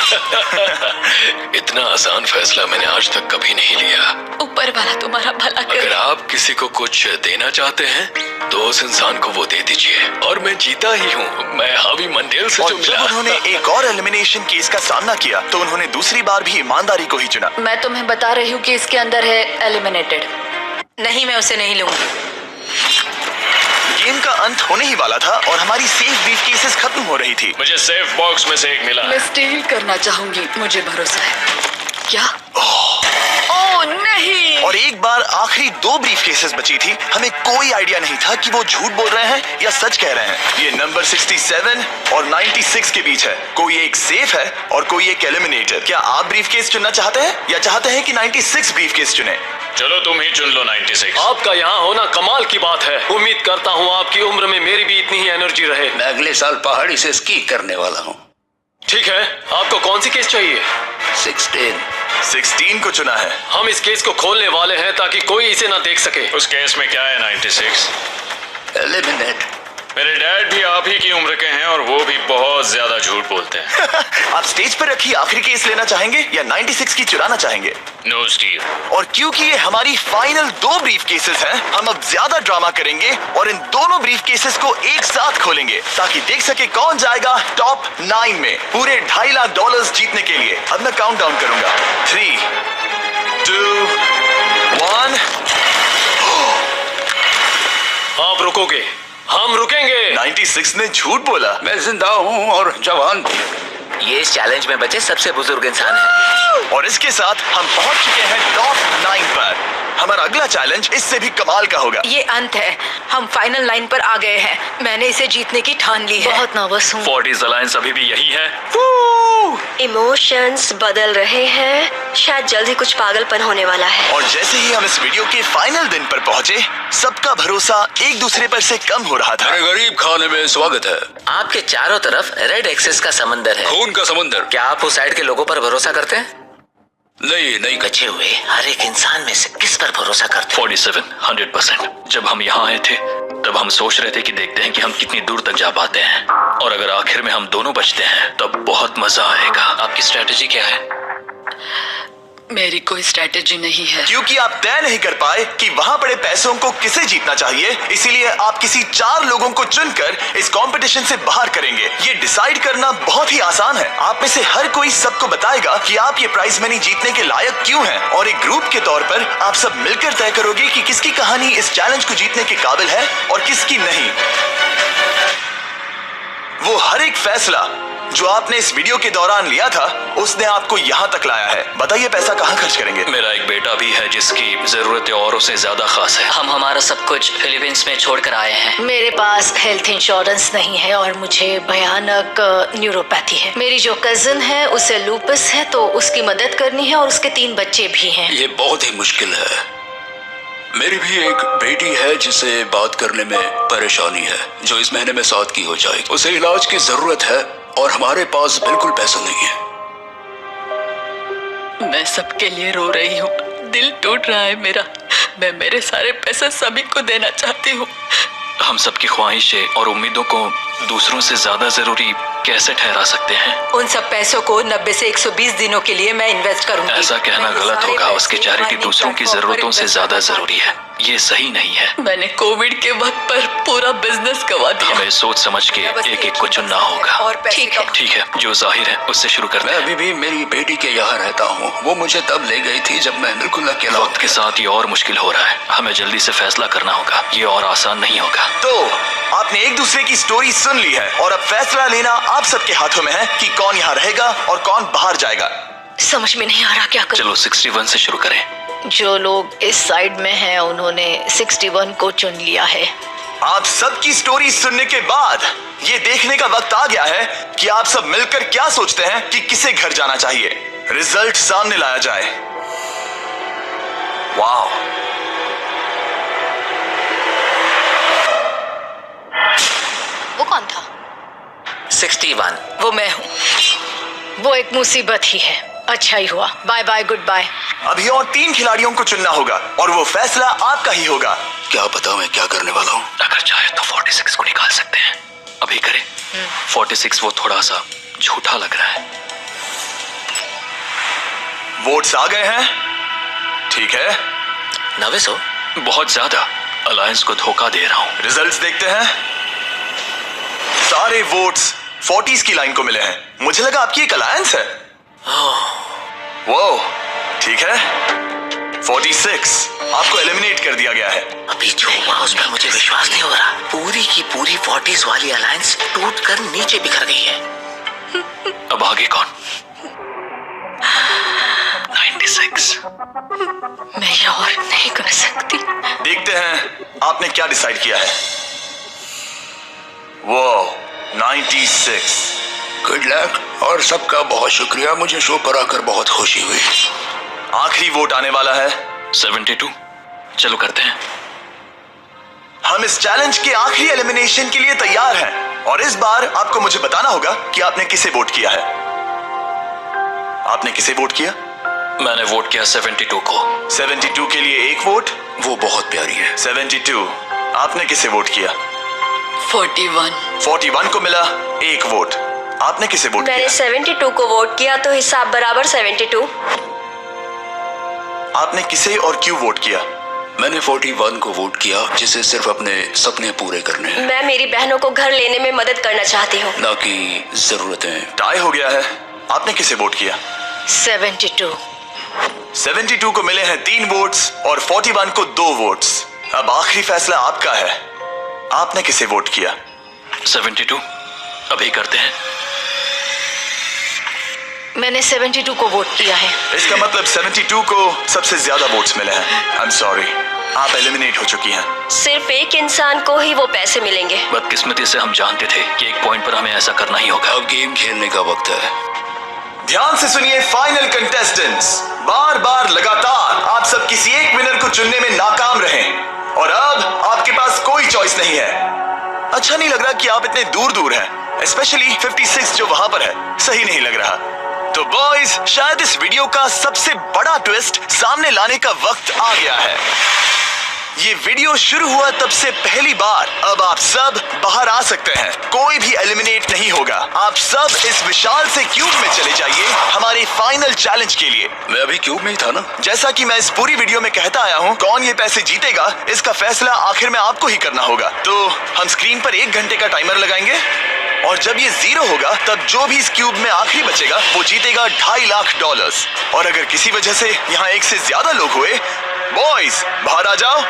इतना आसान फैसला मैंने आज तक कभी नहीं लिया। ऊपर वाला तुम्हारा भला करे। अगर आप किसी को कुछ देना चाहते हैं तो उस इंसान को वो दे दीजिए। और मैं जीता ही हूँ। मैं हावी मंडेल से और जो जब मिला। उन्होंने एक और एलिमिनेशन केस का सामना किया तो उन्होंने दूसरी बार भी ईमानदारी को ही चुना। मैं तुम्हें बता रही हूँ कि इसके अंदर है एलिमिनेटेड। नहीं, मैं उसे नहीं लूंगी। गेम का अंत होने ही वाला था और हमारी सेफ ब्रीफ केसेस खत्म हो रही थी। मुझे सेफ बॉक्स में से एक मिला मैं स्टील करना चाहूंगी, मुझे भरोसा है। क्या? ओह नहीं। और एक बार आखिरी 2 ब्रीफ केसेस बची थी। हमें कोई आइडिया नहीं था कि वो झूठ बोल रहे हैं या सच कह रहे हैं। ये नंबर 67 और 96 के बीच है। कोई एक सेफ है और कोई एक एलिमिनेटेड। क्या आप ब्रीफ केस चुनना चाहते हैं या चाहते हैं कि 96 ब्रीफ केस चुने? चलो तुम ही चुन लो 96। आपका यहाँ होना कमाल की बात है। उम्मीद करता हूँ आपकी उम्र में मेरी भी इतनी ही एनर्जी रहे। मैं अगले साल पहाड़ी से स्की करने वाला हूँ। ठीक है, आपको कौन सी केस चाहिए? 16 को चुना है। हम इस केस को खोलने वाले हैं ताकि कोई इसे ना देख सके। उस केस में क्या है 96? एलिमिनेट। मेरे डैड भी आप ही की उम्र के हैं और वो भी बहुत ज्यादा झूठ बोलते हैं। आप स्टेज पर रखी आखिरी केस लेना चाहेंगे या 96 की चुराना चाहेंगे? No steal. और क्योंकि ये हमारी फाइनल 2 ब्रीफ केसेस हैं, हम अब ज्यादा ड्रामा करेंगे और इन दोनों ब्रीफ केसेस को एक साथ खोलेंगे ताकि देख सके कौन जाएगा टॉप 9 में पूरे $2.5 लाख जीतने के लिए। अब मैं काउंट डाउन करूंगा। 3, 2, 1। आप रुकोगे, हम रुकेंगे। 96 ने झूठ बोला। मैं जिंदा हूँ और जवान भी। ये इस चैलेंज में बचे सबसे बुजुर्ग इंसान है। और इसके साथ हम पहुंच चुके हैं टॉप 9 पर। हमारा अगला चैलेंज इससे भी कमाल का होगा। ये अंत है, हम फाइनल लाइन पर आ गए हैं। मैंने इसे जीतने की ठान ली है। बहुत नर्वस हूँ। 40s अलायंस अभी भी यही है। इमोशंस बदल रहे हैं, शायद जल्द ही कुछ पागलपन होने वाला है। और जैसे ही हम इस वीडियो के फाइनल दिन पर पहुंचे, सबका भरोसा एक दूसरे पर से कम हो रहा था। गरीब खाने में स्वागत है। आपके चारों तरफ रेड एक्सेस का समंदर है। खून का समंदर। क्या आप उस साइड के लोगों पर भरोसा करते हैं? नहीं। बचे हुए हर एक इंसान में से किस पर भरोसा करते हैं? 47 100%। जब हम यहाँ आए थे तब हम सोच रहे थे कि देखते हैं कि हम कितनी दूर तक जा पाते हैं, और अगर आखिर में हम दोनों बचते हैं तब बहुत मजा आएगा। आपकी स्ट्रेटेजी क्या है? मेरी कोई स्ट्रेटेजी नहीं है। क्योंकि आप तय नहीं कर पाए कि वहां पड़े पैसों को किसे जीतना चाहिए, इसीलिए आप किसी 4 लोगों को चुनकर इस कंपटीशन से बाहर करेंगे। ये डिसाइड करना बहुत ही आसान है। आप में से हर कोई सबको बताएगा कि आप ये प्राइज मनी जीतने के लायक क्यों हैं, और एक ग्रुप के तौर पर आप सब मिलकर तय करोगे कि किसकी कहानी इस चैलेंज को जीतने के काबिल है और किसकी नहीं। वो हर एक फैसला जो आपने इस वीडियो के दौरान लिया था, उसने आपको यहाँ तक लाया है। बताइए पैसा कहाँ खर्च करेंगे? मेरा एक बेटा भी है जिसकी जरूरतें औरों से ज्यादा खास है। हम हमारा सब कुछ फिलीपींस में छोड़कर आए हैं। मेरे पास हेल्थ इंश्योरेंस नहीं है और मुझे भयानक न्यूरोपैथी है। मेरी जो कजिन है उसे लूपस है, तो उसकी मदद करनी है, और उसके 3 बच्चे भी हैं। ये बहुत ही मुश्किल है। मेरी भी एक बेटी है जिसे बात करने में परेशानी है, जो इस महीने में 7 की हो जाएगी। उसे इलाज की जरूरत है और हमारे पास बिल्कुल पैसा नहीं है। मैं सबके लिए रो रही हूँ। दिल टूट रहा है मेरा। मैं मेरे सारे पैसे सभी को देना चाहती हूँ। हम सबकी ख्वाहिशें और उम्मीदों को दूसरों से ज्यादा जरूरी कैसे ठहरा सकते हैं? उन सब पैसों को 90 से 120 दिनों के लिए मैं इन्वेस्ट करूंगी। ऐसा कहना गलत होगा। उसकी चैरिटी दूसरों की जरूरतों से ज्यादा जरूरी है। ये सही नहीं है। मैंने कोविड के वक्त पर पूरा बिजनेस गवा दिया। हमें सोच समझ के एक एक को चुनना होगा। ठीक है। ठीक है, जो जाहिर है उससे शुरू करते मैं हैं। अभी भी मेरी बेटी के यहाँ रहता हूँ। वो मुझे तब ले गई थी जब मैं बिल्कुल अकेला वक्त के साथ ये और मुश्किल हो रहा है। हमें जल्दी से फैसला करना होगा। ये और आसान नहीं होगा। तो आपने एक दूसरे की स्टोरी सुन ली है और अब फैसला लेना आप सबके हाथों में है कि कौन यहाँ रहेगा और कौन बाहर जाएगा। समझ में नहीं आ रहा क्या करूं। चलो 61 से शुरू करें। जो लोग इस साइड में हैं उन्होंने 61 को चुन लिया है। आप सबकी स्टोरी सुनने के बाद ये देखने का वक्त आ गया है कि आप सब मिलकर क्या सोचते हैं कि किसे घर जाना चाहिए। रिजल्ट सामने लाया जाए। वाह, वो कौन था? 61। वो मैं हूँ। वो एक मुसीबत ही है। अच्छा ही हुआ। Bye bye, goodbye. अभी और 3 खिलाड़ियों को चुनना होगा और वो फैसला आपका ही होगा। क्या पता मैं क्या करने वाला हूँ। अगर चाहे तो 46 को निकाल सकते हैं। अभी करें। 46 वो थोड़ा सा झूठा लग रहा है। वोट्स आ गए हैं। ठीक है, 900? बहुत ज्यादा। अलायंस को धोखा दे रहा हूँ। रिजल्ट्स देखते हैं। सारे वोट्स 40s की लाइन को मिले हैं। मुझे लगा आपकी एक अलायंस है। वो ठीक है। 46 आपको एलिमिनेट कर दिया गया है। अभी जो हुआ उस पर मुझे विश्वास नहीं हो रहा। पूरी की पूरी 40s वाली अलायंस टूटकर नीचे बिखर गई है। अब आगे कौन? 96। मैं ये और नहीं कर सकती। देखते हैं आपने क्या डिसाइड किया है। वो 96। गुड लक और सबका बहुत शुक्रिया। मुझे शो पर आकर बहुत खुशी हुई। आखिरी वोट आने वाला है। 72। चलो करते हैं। हम इस चैलेंज के आखिरी एलिमिनेशन के लिए तैयार हैं और इस बार आपको मुझे बताना होगा कि आपने किसे वोट किया है। आपने किसे वोट किया? मैंने वोट किया 72 को। 72 के लिए 1 वोट। वो बहुत प्यारी है। 72 आपने किसे वोट किया? 41। 41 को मिला 1 वोट। आपने किसे वोट मैंने किया? 72 को वोट किया, तो हिसाब बराबर 72। आपने किसे और क्यों वोट किया? मैंने 41 को वोट किया, जिसे सिर्फ अपने सपने पूरे करने हैं, मैं मेरी बहनों को घर लेने में मदद करना चाहती हूँ। ना कि जरूरतें। टाई हो गया है। आपने किसे वोट किया? 72। 72 को मिले हैं 3 वोट्स और 41 को 2 वोट्स। अब आखिरी फैसला आपका है। आपने किसे वोट किया? 72। अभी करते हैं। मैंने 72 को वोट किया है। इसका मतलब 72 को सबसे ज्यादा वोट्स मिले हैं। आई एम सॉरी, आप एलिमिनेट हो चुकी हैं। सिर्फ एक इंसान को ही वो पैसे मिलेंगे। बदकिस्मती से हम जानते थे कि एक पॉइंट पर हमें ऐसा करना ही होगा। अब गेम खेलने का वक्त है। ध्यान से सुनिए फाइनल कंटेस्टेंट्स, बार बार लगातार आप सब किसी एक विनर को चुनने में नाकाम रहे और अब आपके पास कोई चॉइस नहीं है। अच्छा नहीं लग रहा कि आप इतने दूर दूर हैं, स्पेशली 56 जो वहां पर है। सही नहीं लग रहा। तो बॉयज, शायद इस वीडियो का सबसे बड़ा ट्विस्ट सामने लाने का वक्त आ गया है। ये वीडियो शुरू हुआ तब से पहली बार अब आप सब बाहर आ सकते हैं। कोई भी एलिमिनेट नहीं होगा। आप सब इस विशाल से क्यूब में चले जाइए हमारे फाइनल चैलेंज के लिए। मैं अभी क्यूब में ही था ना। जैसा कि मैं इस पूरी वीडियो में कहता आया हूँ, कौन ये पैसे जीतेगा इसका फैसला आखिर में आपको ही करना होगा। तो हम स्क्रीन पर 1 घंटे का टाइमर लगाएंगे और जब ये 0 होगा तब जो भी इस क्यूब में आखिरी बचेगा वो जीतेगा $2.5 लाख। और अगर किसी वजह से यहाँ एक से ज्यादा लोग हुए, बॉयज बाहर आ जाओ।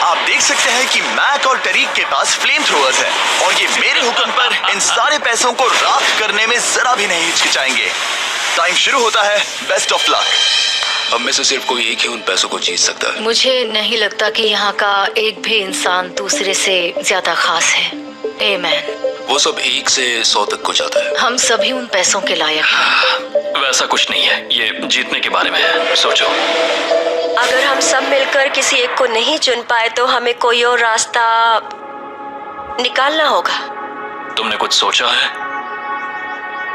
आप देख सकते हैं कि मैक और टरीक के पास फ्लेम थ्रोअर्स हैं और ये मेरे हुक्म पर इन सारे पैसों को राख करने में जरा भी नहीं हिचकिचाएंगे। टाइम शुरू होता है। Best of luck. अब में से सिर्फ कोई एक ही उन पैसों को जीत सकता है। मुझे नहीं लगता कि यहाँ का एक भी इंसान दूसरे से ज्यादा खास है। आमीन। वो सब 1 से 100 तक को जाता है। हम सभी उन पैसों के लायक हैं। वैसा कुछ नहीं है, ये जीतने के बारे में है। सोचो, अगर हम सब मिलकर किसी एक को नहीं चुन पाए तो हमें कोई और रास्ता निकालना होगा। तुमने कुछ सोचा है?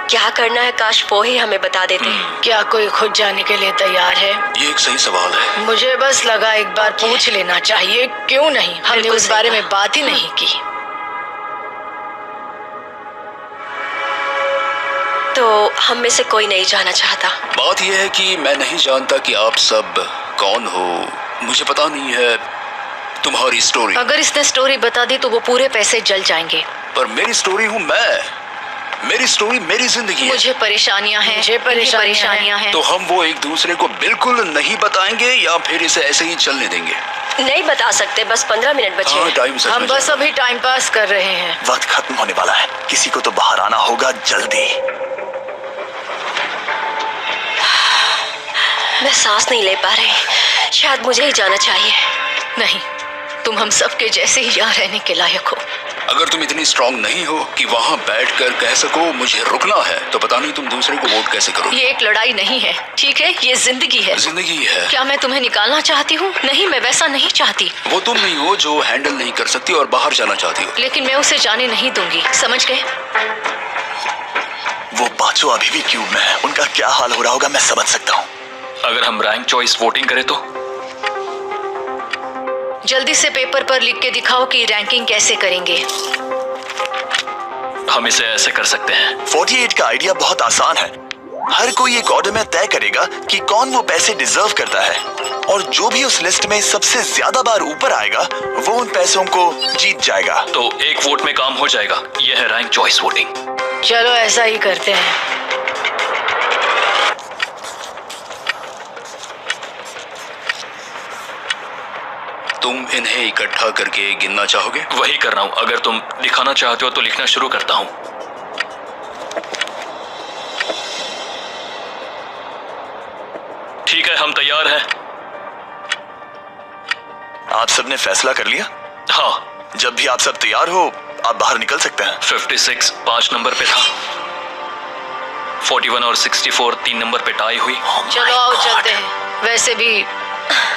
क्या करना है, काश वो ही हमें बता देते। क्या कोई खुद जाने के लिए तैयार है? ये एक सही सवाल है। मुझे बस लगा एक बार पूछ लेना चाहिए। क्यों नहीं? हमने बिल्कुल उस सही बारे कहा। में बात ही नहीं की। तो हम में से कोई नहीं जाना चाहता। बात यह है कि मैं नहीं जानता कि आप सब कौन हो। मुझे पता नहीं है तुम्हारी स्टोरी। अगर इसने स्टोरी बता दी तो वो पूरे पैसे जल जाएंगे। पर मेरी स्टोरी हूँ मैं। मेरी स्टोरी मेरी जिंदगी है। मुझे परेशानियां हैं। मुझे परेशानियां हैं। तो हम वो एक दूसरे को बिल्कुल नहीं बताएंगे या फिर इसे ऐसे ही चलने देंगे? नहीं बता सकते, बस 15 मिनट बचे हाँ, हैं। टाइम सच हम में बस जा अभी टाइम पास कर रहे हैं। वक्त खत्म होने वाला है। किसी को तो बाहर आना होगा जल्दी। मैं सांस नहीं ले पा रही। शायद मुझे ही जाना चाहिए। नहीं, तुम हम सब के जैसे ही यहाँ रहने के लायक हो। अगर तुम इतनी स्ट्रांग नहीं हो कि वहाँ बैठकर कह सको मुझे रुकना है, तो पता नहीं तुम दूसरे को वोट कैसे करोगे। ये एक लड़ाई नहीं है, ठीक है? ये जिंदगी है। जिंदगी है। क्या मैं तुम्हें निकालना चाहती हूँ? नहीं, मैं वैसा नहीं चाहती। वो तुम नहीं हो जो हैंडल नहीं कर सकती और बाहर जाना चाहती हो। लेकिन मैं उसे जाने नहीं दूंगी, समझ गए? वो पांचों अभी भी क्यूब में है। उनका क्या हाल हो रहा होगा मैं समझ सकता हूँ। अगर हम रैंक चॉइस वोटिंग करें तो? जल्दी से पेपर पर लिख के दिखाओ कि रैंकिंग कैसे करेंगे। हम इसे ऐसे कर सकते हैं। 48 का आइडिया बहुत आसान है। हर कोई एक ऑर्डर में तय करेगा कि कौन वो पैसे डिजर्व करता है और जो भी उस लिस्ट में सबसे ज्यादा बार ऊपर आएगा वो उन पैसों को जीत जाएगा। तो एक वोट में काम हो जाएगा। यह है रैंक चॉइस वोटिंग। चलो ऐसा ही करते हैं। तुम इन्हें इकट्ठा करके गिनना चाहोगे? वही कर रहा हूँ। अगर तुम दिखाना चाहते हो तो लिखना शुरू करता हूँ। ठीक है, हम तैयार हैं। आप सबने फैसला कर लिया? हाँ। जब भी आप सब तैयार हो आप बाहर निकल सकते हैं। 56 5 नंबर पे था। 41 और 64 3 नंबर पे टाई हुई। चलो आओ चलते हैं। वैसे भी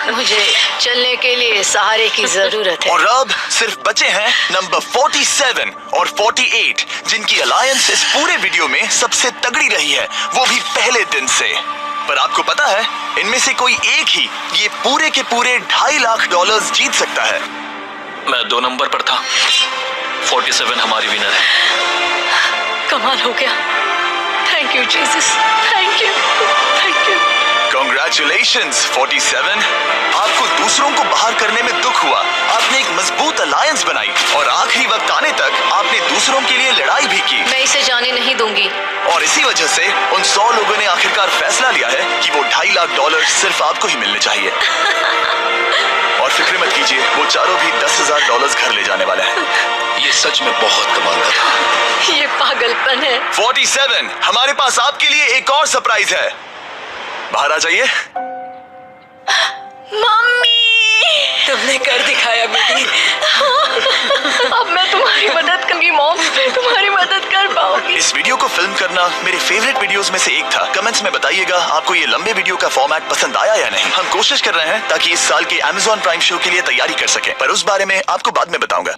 मुझे चलने के लिए सहारे की जरूरत है। और अब सिर्फ बचे हैं नंबर 47 और 48 जिनकी अलायंस इस पूरे वीडियो में सबसे तगड़ी रही है, वो भी पहले दिन से। पर आपको पता है इनमें से कोई एक ही ये पूरे के पूरे $2.5 लाख जीत सकता है। मैं 2 नंबर पर था। 47 हमारी विनर है। कमाल हो गया। Thank you Jesus, thank you, thank you. Congratulations 47। आपको दूसरों को बाहर करने में दुख हुआ। आपने एक मजबूत अलायंस बनाई और आखिरी वक्त आने तक आपने दूसरों के लिए लड़ाई भी की। मैं इसे जाने नहीं दूंगी। और इसी वजह से उन 100 लोगों ने आखिरकार फैसला लिया है कि वो $2.5 लाख सिर्फ आपको ही मिलने चाहिए। और फिक्र मत कीजिए, वो चारों भी $10,000 घर ले जाने वाले हैं। ये सच में बहुत कमाल का था। ये पागलपन है। 47 हमारे पास आपके लिए एक और सरप्राइज है। बाहर आ जाइए। मम्मी, तुमने कर दिखाया बेटी। अब मैं तुम्हारी मदद करूंगी मॉम, मैं तुम्हारी मदद कर पाऊंगी। इस वीडियो को फिल्म करना मेरे फेवरेट वीडियोस में से एक था। कमेंट्स में बताइएगा आपको ये लंबे वीडियो का फॉर्मेट पसंद आया या नहीं। हम कोशिश कर रहे हैं ताकि इस साल के Amazon प्राइम शो के लिए तैयारी कर सकें, पर उस बारे में आपको बाद में बताऊंगा।